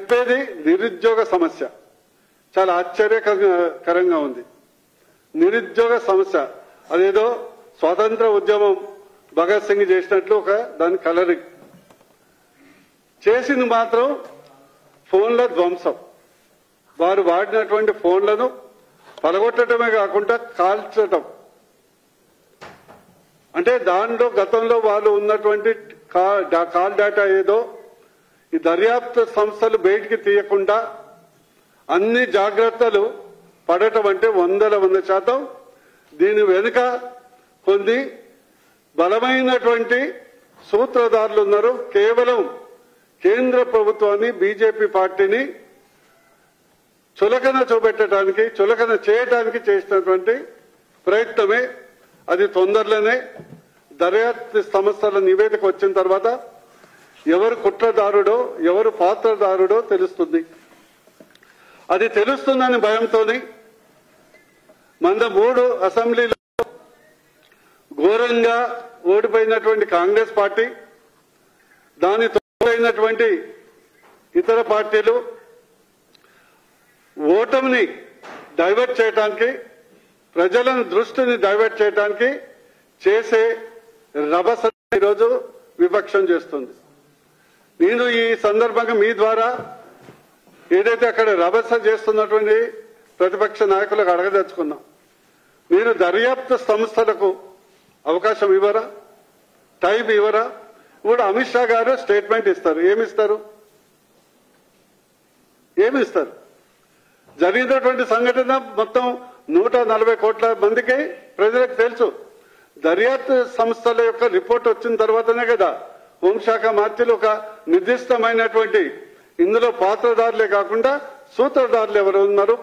చెప్పేది నిరుద్యోగ సమస్య చాలా ఆశ్చర్యకరంగా ఉంది. నిరుద్యోగ సమస్య అదేదో స్వాతంత్ర ఉద్యమం భగత్ సింగ్ చేసినట్లు ఒక దాని కలరింగ్ చేసింది మాత్రం ఫోన్ల ధ్వంసం. వారు వాడినటువంటి ఫోన్లను పలగొట్టడమే కాకుండా కాల్చటం. అంటే దానిలో గతంలో వాళ్ళు ఉన్నటువంటి కాల్ డేటా ఏదో ఈ దర్యాప్తు సంస్థలు బయటికి తీయకుండా అన్ని జాగ్రత్తలు పడటం అంటే 100% దీని వెనుక కొన్ని బలమైనటువంటి సూత్రధారులు ఉన్నారు. కేవలం కేంద్ర ప్రభుత్వాన్ని బీజేపీ పార్టీని చులకన చూపెట్టడానికి చులకన చేయడానికి చేసినటువంటి ప్రయత్నమే. అది తొందరలోనే దర్యాప్తు సంస్థల నివేదిక వచ్చిన తర్వాత ఎవరు కుట్రదారుడో ఎవరు పాత్రదారుడో తెలుస్తుంది. అది తెలుస్తుందని భయంతోనే మన 3 అసెంబ్లీలో ఘోరంగా ఓడిపోయినటువంటి కాంగ్రెస్ పార్టీ, దాని తోడైనటువంటి ఇతర పార్టీలు ఓటమిని డైవర్ట్ చేయడానికి, ప్రజలను దృష్టిని డైవర్ట్ చేయడానికి చేసే రభస ఈరోజు విపక్షం చేస్తుంది. నేను ఈ సందర్భంగా మీ ద్వారా ఏదైతే అక్కడ రభస చేస్తున్నటువంటి ప్రతిపక్ష నాయకులకు అడగదలుచుకున్నాం. మీరు దర్యాప్తు సంస్థలకు అవకాశం ఇవ్వరా? టైం ఇవ్వరా? ఇప్పుడు అమిత్ షా గారు స్టేట్మెంట్ ఇస్తారు. ఏమిస్తారు? జరిగినటువంటి సంఘటన మొత్తం 140 కోట్ల మందికి ప్రజలకు తెలుసు. దర్యాప్తు సంస్థల యొక్క రిపోర్ట్ వచ్చిన తర్వాతనే కదా హోంశాఖ మార్చిలు ఒక నిర్దిష్టమైనటువంటి ఇందులో పాత్రదారులే కాకుండా సూత్రధారులు ఎవరు ఉన్నారు,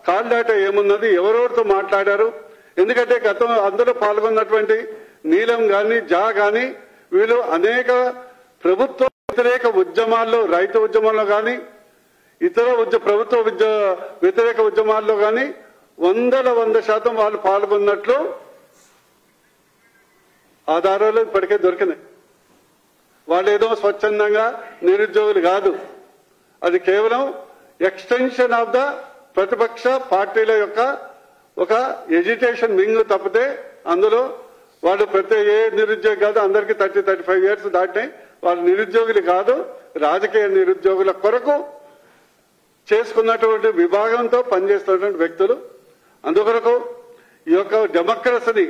కాల్ డేటా ఏమున్నది, ఎవరెవరితో మాట్లాడారు. ఎందుకంటే గతం అందులో పాల్గొన్నటువంటి నీలం గాని జా గాని వీళ్ళు అనేక ప్రభుత్వ వ్యతిరేక ఉద్యమాల్లో, రైతు ఉద్యమంలో గాని ఇతర ప్రభుత్వ వ్యతిరేక ఉద్యమాల్లో గాని 100% వాళ్ళు పాల్గొన్నట్లు ఆధారాలు ఇప్పటికే దొరికినాయి. వాళ్ళు ఏదో స్వచ్ఛందంగా నిరుద్యోగులు కాదు. అది కేవలం ఎక్స్టెన్షన్ ఆఫ్ ద ప్రతిపక్ష పార్టీల యొక్క ఒక ఎడ్యుకేషన్ వింగ్ తప్పితే అందులో వాళ్ళు ప్రతి ఏ నిరుద్యోగి కాదు. అందరికీ 30-35 ఇయర్స్ దాటినాయి. వాళ్ళు నిరుద్యోగులు కాదు, రాజకీయ నిరుద్యోగుల కొరకు చేసుకున్నటువంటి విభాగంతో పనిచేస్తున్నటువంటి వ్యక్తులు. అందుకొరకు ఈ యొక్క డెమోక్రసీని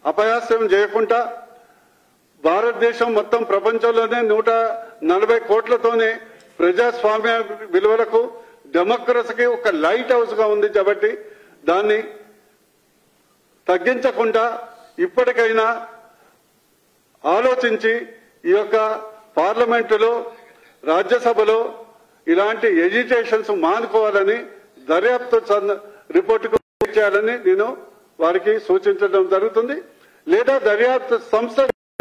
అపహాస్యం చేయకుండా భారతదేశం మొత్తం ప్రపంచంలోనే 140 కోట్లతోనే ప్రజాస్వామ్య విలువలకు డెమోక్రసీకి ఒక లైట్ హౌస్ గా ఉంది. కాబట్టి దాన్ని తగ్గించకుండా ఇప్పటికైనా ఆలోచించి ఈ యొక్క పార్లమెంటులో రాజ్యసభలో ఇలాంటి ఎజిటేషన్స్ మానుకోవాలని దర్యాప్తు రిపోర్టుకు చేయాలని నేను వారికి సూచించడం జరుగుతుంది. లేదా దర్యాప్తు సంస్థ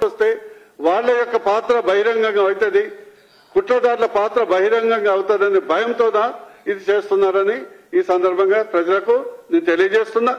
వస్తే వాళ్ళ యొక్క పాత్ర బహిరంగంగా అవుతుంది, కుట్రదారుల పాత్ర బహిరంగంగా అవుతుందనే భయంతో ఇది చేస్తున్నారని ఈ సందర్భంగా ప్రజలకు నేను తెలియజేస్తున్నా.